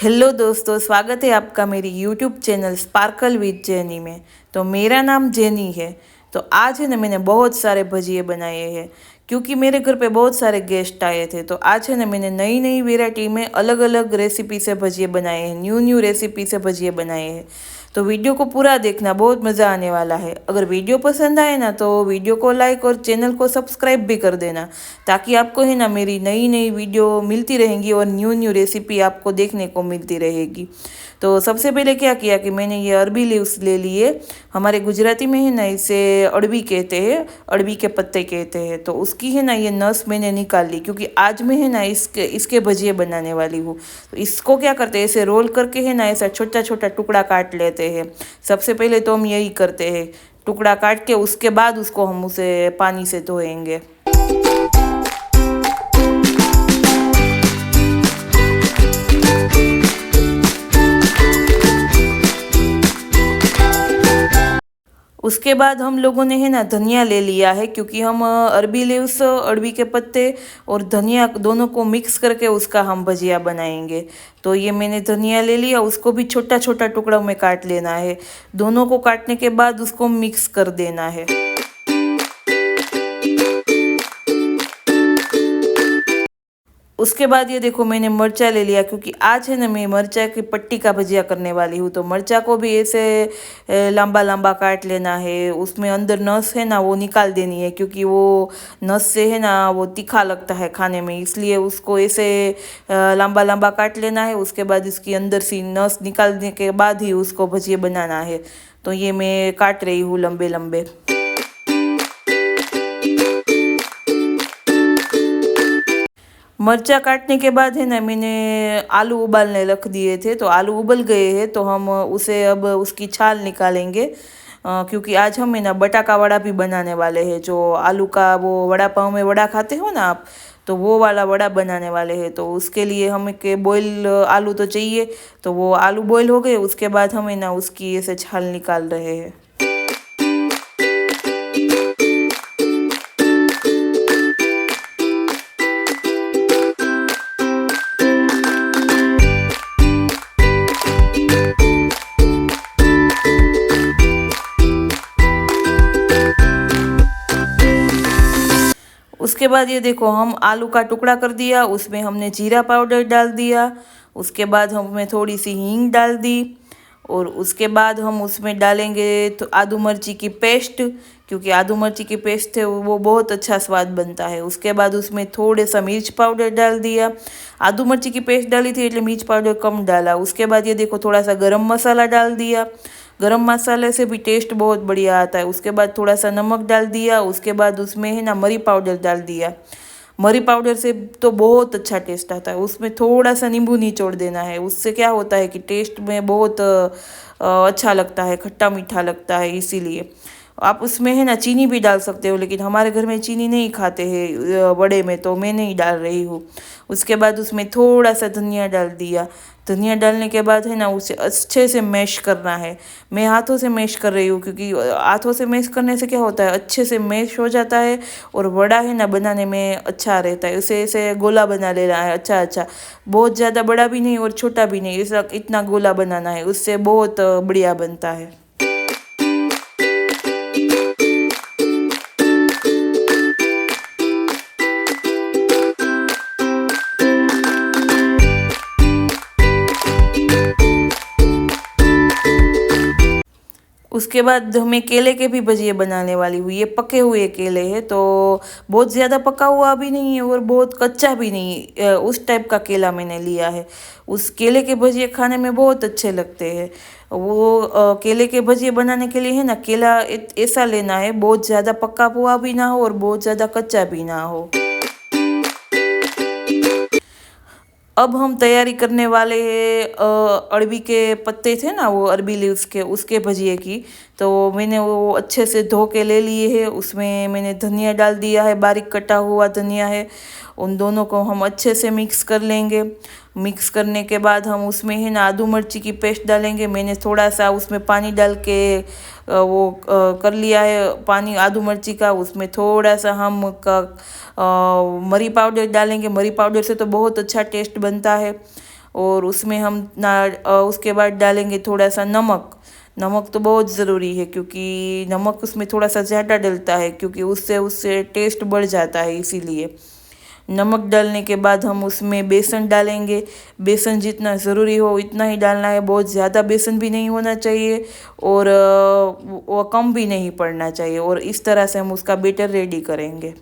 Hello दोस्तों, स्वागत है आपका मेरी YouTube channel sparkle with jenny में। तो मेरा नाम जेनी है। तो आज है ना, मैंने बहुत सारे भजिए बनाए हैं क्योंकि मेरे घर पे बहुत सारे गेस्ट आए थे। तो आज है ना, मैंने नई नई वेराइटी में अलग अलग रेसिपी से भजिए बनाए हैं, न्यू न्यू रेसिपी से भजिए बनाए हैं। तो वीडियो को पूरा देखना, बहुत मज़ा आने वाला है। अगर वीडियो पसंद आए ना तो वीडियो को लाइक और चैनल को सब्सक्राइब भी कर देना, ताकि आपको है ना मेरी नई नई वीडियो मिलती रहेंगी और न्यू न्यू रेसिपी आपको देखने को मिलती रहेगी। तो सबसे पहले क्या किया कि मैंने ये अरबी लीव्स ले लिए। हमारे गुजराती में है ना इसे अड़बी कहते हैं, अड़बी के पत्ते कहते हैं। तो उसकी है ना ये नस मैंने निकाल ली, क्योंकि आज मैं है ना इसके भजिए बनाने वाली हूँ। तो इसको क्या करते हैं, ऐसे रोल करके है ना ऐसा छोटा छोटा टुकड़ा काट लेते हैं। सबसे पहले तो हम यही करते हैं, टुकड़ा काट के उसके बाद उसको हम उसे पानी से धोएंगे। उसके बाद हम लोगों ने है ना धनिया ले लिया है, क्योंकि हम अरबी लीव्स, अरबी के पत्ते और धनिया दोनों को मिक्स करके उसका हम भजिया बनाएंगे। तो ये मैंने धनिया ले लिया, उसको भी छोटा छोटा टुकड़ा में काट लेना है। दोनों को काटने के बाद उसको मिक्स कर देना है। उसके बाद ये देखो, मैंने मिर्चा ले लिया, क्योंकि आज है ना मैं मिर्चा की पट्टी का भजिया करने वाली हूँ। तो मिर्चा को भी ऐसे लंबा लंबा काट लेना है। उसमें अंदर नस है ना वो निकाल देनी है, क्योंकि वो नस से है ना वो तीखा लगता है खाने में, इसलिए उसको ऐसे लंबा लंबा काट लेना है। उसके बाद इसकी अंदर सी नस निकालने के बाद ही उसको भजिया बनाना है। तो ये मैं काट रही हूँ लंबे लंबे। मिर्चा काटने के बाद है ना मैंने आलू उबालने रख दिए थे। तो आलू उबल गए हैं, तो हम उसे अब उसकी छाल निकालेंगे, क्योंकि आज हम है ना बटाका वड़ा भी बनाने वाले हैं। जो आलू का वो वड़ा पाव में वड़ा खाते हो ना आप, तो वो वाला वड़ा बनाने वाले हैं। तो उसके लिए हमें के बॉयल आलू तो चाहिए। तो वो आलू बॉयल हो गए, उसके बाद हम है ना उसकी ऐसे छाल निकाल रहे हैं। उसके बाद ये देखो, हम आलू का टुकड़ा कर दिया, उसमें हमने जीरा पाउडर डाल दिया। उसके बाद हमने थोड़ी सी हींग डाल दी, और उसके बाद हम उसमें डालेंगे तो आदू मिर्ची की पेस्ट, क्योंकि आदू मिर्ची की पेस्ट है वो बहुत अच्छा स्वाद बनता है। उसके बाद उसमें थोड़े सा मिर्च पाउडर डाल दिया। आदू मिर्ची की पेस्ट डाली थी એટલે मिर्च पाउडर कम डाला। उसके बाद ये देखो, थोड़ा सा गरम मसाला डाल दिया। गरम मसाले से भी टेस्ट बहुत बढ़िया आता है। उसके बाद थोड़ा सा नमक डाल दिया। उसके बाद उसमें है ना मरी पाउडर डाल दिया। मरी पाउडर से तो बहुत अच्छा टेस्ट आता है। उसमें थोड़ा सा नींबू निचोड़ देना है, उससे क्या होता है कि टेस्ट में बहुत अच्छा लगता है, खट्टा मीठा लगता है। इसीलिए आप उसमें है ना चीनी भी डाल सकते हो, लेकिन हमारे घर में चीनी नहीं खाते हैं वड़े में, तो मैं नहीं डाल रही हूँ। उसके बाद उसमें थोड़ा सा धनिया डाल दिया। धनिया डालने के बाद है ना उसे अच्छे से मैश करना है। मैं हाथों से मैश कर रही हूँ, क्योंकि हाथों से मैश करने से क्या होता है, अच्छे से मैश हो जाता है और वड़ा है ना बनाने में अच्छा रहता है। उसे ऐसे गोला बना लेना है, अच्छा अच्छा, बहुत ज़्यादा बड़ा भी नहीं और छोटा भी नहीं, ऐसा इतना गोला बनाना है, उससे बहुत बढ़िया बनता है। उसके बाद मैं केले के भी भजिए बनाने वाली हूँ। ये पके हुए केले हैं, तो बहुत ज़्यादा पका हुआ भी नहीं है और बहुत कच्चा भी नहीं, उस टाइप का केला मैंने लिया है। उस केले के भजिए खाने में बहुत अच्छे लगते हैं। वो केले के भजिए बनाने के लिए है ना, केला ऐसा लेना है, बहुत ज़्यादा पका हुआ भी ना हो और बहुत ज़्यादा कच्चा भी ना हो। अब हम तैयारी करने वाले हैं अरबी के पत्ते थे ना, वो अरबी लीव्स के, उसके भजिए की। तो मैंने वो अच्छे से धो के ले लिए है। उसमें मैंने धनिया डाल दिया है, बारीक कटा हुआ धनिया है। उन दोनों को हम अच्छे से मिक्स कर लेंगे। मिक्स करने के बाद हम उसमें है ना आदू मिर्ची की पेस्ट डालेंगे। मैंने थोड़ा सा उसमें पानी डाल के कर लिया है पानी आदू मिर्ची का। उसमें थोड़ा सा हम मरी पाउडर डालेंगे। मरी पाउडर से तो बहुत अच्छा टेस्ट बनता है। और उसमें हम उसके बाद डालेंगे थोड़ा सा नमक। नमक तो बहुत ज़रूरी है क्योंकि नमक उसमें थोड़ा सा ज़्यादा डलता है, क्योंकि उससे उससे टेस्ट बढ़ जाता है, इसीलिए। नमक डालने के बाद हम उसमें बेसन डालेंगे। बेसन जितना ज़रूरी हो इतना ही डालना है, बहुत ज़्यादा बेसन भी नहीं होना चाहिए और वो कम भी नहीं पड़ना चाहिए। और इस तरह से हम उसका बैटर रेडी करेंगे।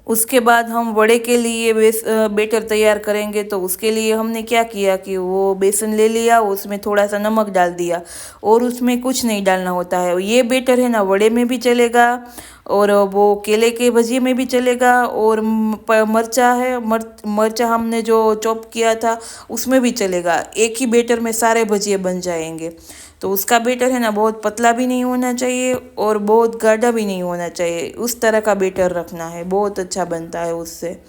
उसके बाद हम वड़े के लिए बैटर तैयार करेंगे। तो उसके लिए हमने क्या किया कि वो बेसन ले लिया, उसमें थोड़ा सा नमक डाल दिया और उसमें कुछ नहीं डालना होता है। ये बैटर है ना, वड़े में भी चलेगा और वो केले के भजिए में भी चलेगा, और मरचा है, मरचा हमने जो चॉप किया था उसमें भी चलेगा। एक ही बैटर में सारे भजिए बन जाएंगे। तो उसका बैटर है ना, बहुत पतला भी नहीं होना चाहिए और बहुत गाढ़ा भी नहीं होना चाहिए, उस तरह का बैटर रखना है, बहुत अच्छा बनता है उससे।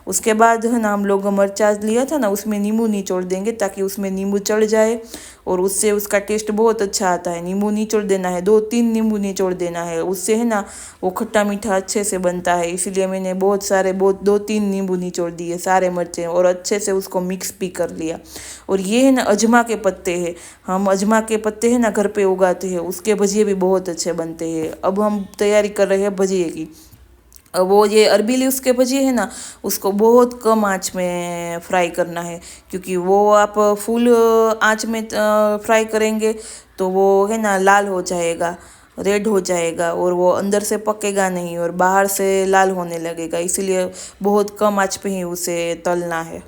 उसके बाद है ना, हम लोग मरचा लिया था ना, उसमें नींबू निचोड़ देंगे ताकि उसमें नींबू चढ़ जाए और उससे उसका टेस्ट बहुत अच्छा आता है। नींबू निचोड़ देना है, 2-3 नींबू निचोड़ देना है, उससे है ना वो खट्टा मीठा अच्छे से बनता है। इसीलिए मैंने बहुत 2-3 नींबू निचोड़ दिए सारे मिर्चें और अच्छे से उसको मिक्स भी कर लिया। और ये है ना अजमा के पत्ते हैं, हम अजमा के पत्ते है ना घर पे उगाते हैं, उसके भजिए भी बहुत अच्छे बनते हैं। अब हम तैयारी कर रहे हैं भजिए की। वो ये अरबी लीव्स के भजिए है ना, उसको बहुत कम आंच में फ्राई करना है, क्योंकि वो आप फुल आंच में फ्राई करेंगे तो वो है ना लाल हो जाएगा, रेड हो जाएगा और वो अंदर से पकेगा नहीं और बाहर से लाल होने लगेगा। इसीलिए बहुत कम आंच पे ही उसे तलना है।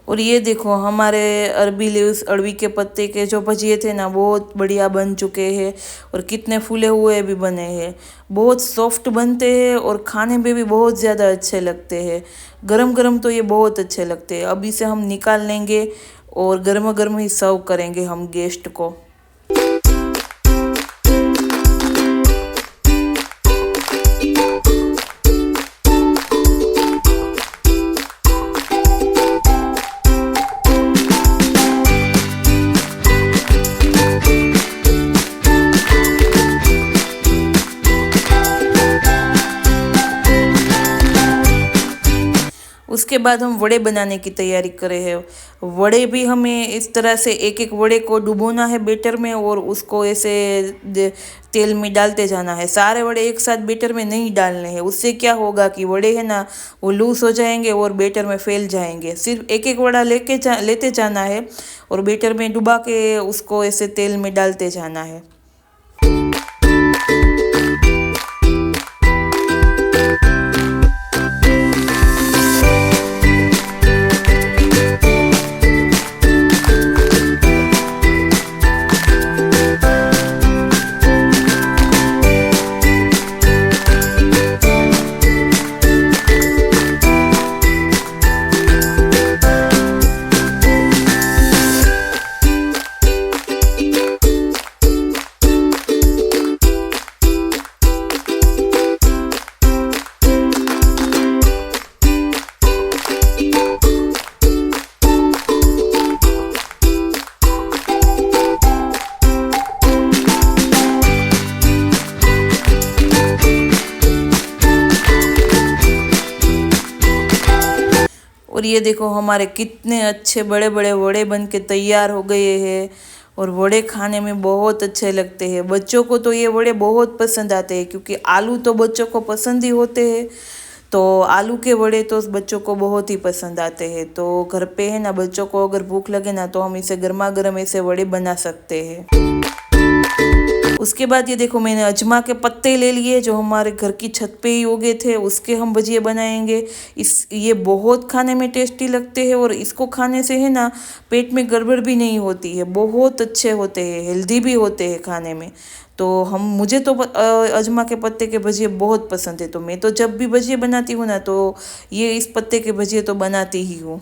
और ये देखो हमारे अरबी लीव्स, अरबी के पत्ते के जो भजिए थे ना, बहुत बढ़िया बन चुके हैं और कितने फूले हुए भी बने हैं। बहुत सॉफ्ट बनते हैं और खाने में भी बहुत ज़्यादा अच्छे लगते हैं। गरम गरम तो ये बहुत अच्छे लगते हैं। अब इसे हम निकाल लेंगे और गर्मा गर्म ही सर्व करेंगे हम गेस्ट को। उसके बाद हम वड़े बनाने की तैयारी करे हैं। वड़े भी हमें इस तरह से एक एक वड़े को डुबोना है बैटर में और उसको ऐसे तेल में डालते जाना है। सारे वड़े एक साथ बैटर में नहीं डालने हैं, उससे क्या होगा कि वड़े है ना वो लूज हो जाएंगे और बैटर में फैल जाएंगे। सिर्फ एक एक वड़ा लेते जाना है और बैटर में डुबा के उसको ऐसे तेल में डालते जाना है। और ये देखो हमारे कितने अच्छे बड़े बड़े वड़े बन के तैयार हो गए हैं। और वड़े खाने में बहुत अच्छे लगते हैं। बच्चों को तो ये वड़े बहुत पसंद आते हैं क्योंकि आलू तो बच्चों को पसंद ही होते हैं। तो आलू के वड़े तो बच्चों को बहुत ही पसंद आते हैं। तो घर पे है ना, बच्चों को अगर भूख लगे ना तो हम इसे गर्मा गर्म ऐसे वड़े बना सकते हैं। उसके बाद ये देखो मैंने अजमा के पत्ते ले लिए जो हमारे घर की छत पे ही उगे थे, उसके हम भजिए बनाएंगे। ये बहुत खाने में टेस्टी लगते हैं और इसको खाने से है ना पेट में गड़बड़ भी नहीं होती है, बहुत अच्छे होते हैं, हेल्दी भी होते हैं खाने में। तो मुझे तो अजमा के पत्ते के भजिए बहुत पसंद है। तो मैं तो जब भी भजिए बनाती हूँ ना तो ये इस पत्ते के भजिए तो बनाती ही हूँ।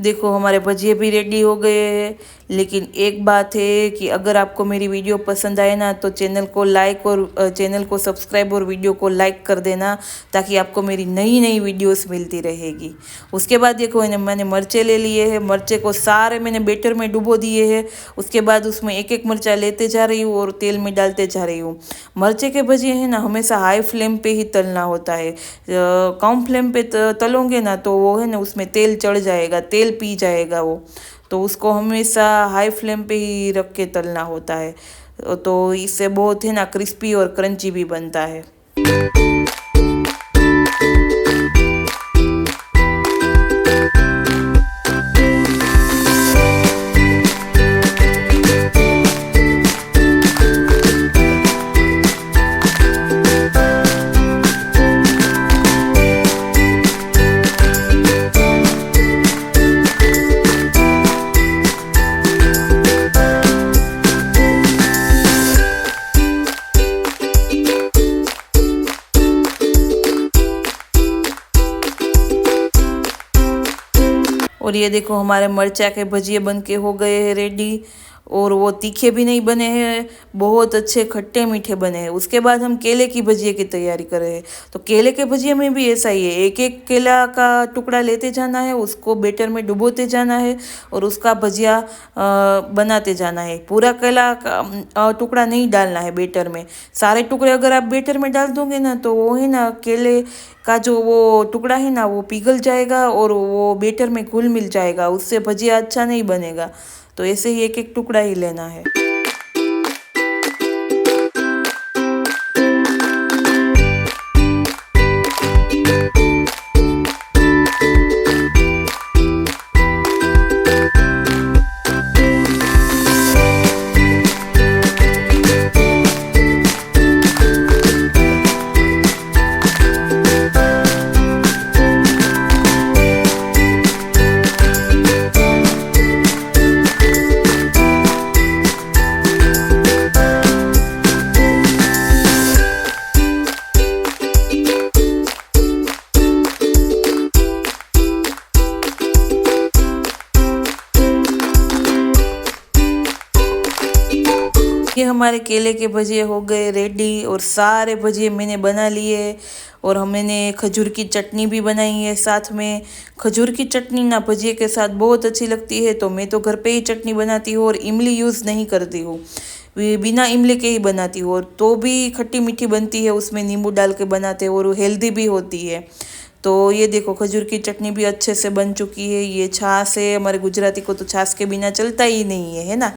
देखो हमारे भजिए भी रेडी हो गए हैं। लेकिन एक बात है कि अगर आपको मेरी वीडियो पसंद आए ना तो चैनल को लाइक और चैनल को सब्सक्राइब और वीडियो को लाइक कर देना, ताकि आपको मेरी नई नई वीडियोस मिलती रहेगी। उसके बाद देखो मैंने मिर्चे ले लिए हैं। मिर्चे को सारे मैंने बेटर में डुबो दिए हैं। उसके बाद उसमें एक एक मिर्चा लेते जा रही हूँ और तेल में डालते जा रही हूँ। मिर्चे के भजिए है ना हमेशा हाई फ्लेम पे ही तलना होता है। कम फ्लेम पे तलोगे ना तो वो है ना उसमें तेल चढ़ जाएगा, तेल पी जाएगा वो। तो उसको हमेशा हाई फ्लेम पे ही रख के तलना होता है। तो इससे बहुत है ना क्रिस्पी और क्रंची भी बनता है। और ये देखो हमारे मिर्चा के भजिए बन के हो गए हैं रेडी। और वो तीखे भी नहीं बने हैं, बहुत अच्छे खट्टे मीठे बने हैं। उसके बाद हम केले की भजिए की तैयारी कर रहे हैं। तो केले के भजिए में भी ऐसा ही है, एक एक केला का टुकड़ा लेते जाना है, उसको बेटर में डुबोते जाना है और उसका भजिया बनाते जाना है। पूरा केला का टुकड़ा नहीं डालना है बेटर में। सारे टुकड़े अगर आप बेटर में डाल दोगे ना तो वो है ना केले का जो वो टुकड़ा है ना वो पिघल जाएगा और वो बेटर में घुल मिल जाएगा, उससे भजिया अच्छा नहीं बनेगा। तो ऐसे ही एक एक टुकड़ा ही लेना है। ये हमारे केले के भजिए हो गए रेडी और सारे भजिए मैंने बना लिए। और मैंने खजूर की चटनी भी बनाई है साथ में। खजूर की चटनी ना भजिए के साथ बहुत अच्छी लगती है। तो मैं तो घर पे ही चटनी बनाती हूँ और इमली यूज़ नहीं करती हूँ, बिना इमली के ही बनाती हूँ। और तो भी खट्टी मीठी बनती है, उसमें नींबू डाल के बनाते हैं और हेल्दी भी होती है। तो ये देखो खजूर की चटनी भी अच्छे से बन चुकी है। ये छाछ है, हमारे गुजराती को तो छाछ के बिना चलता ही नहीं है, है ना।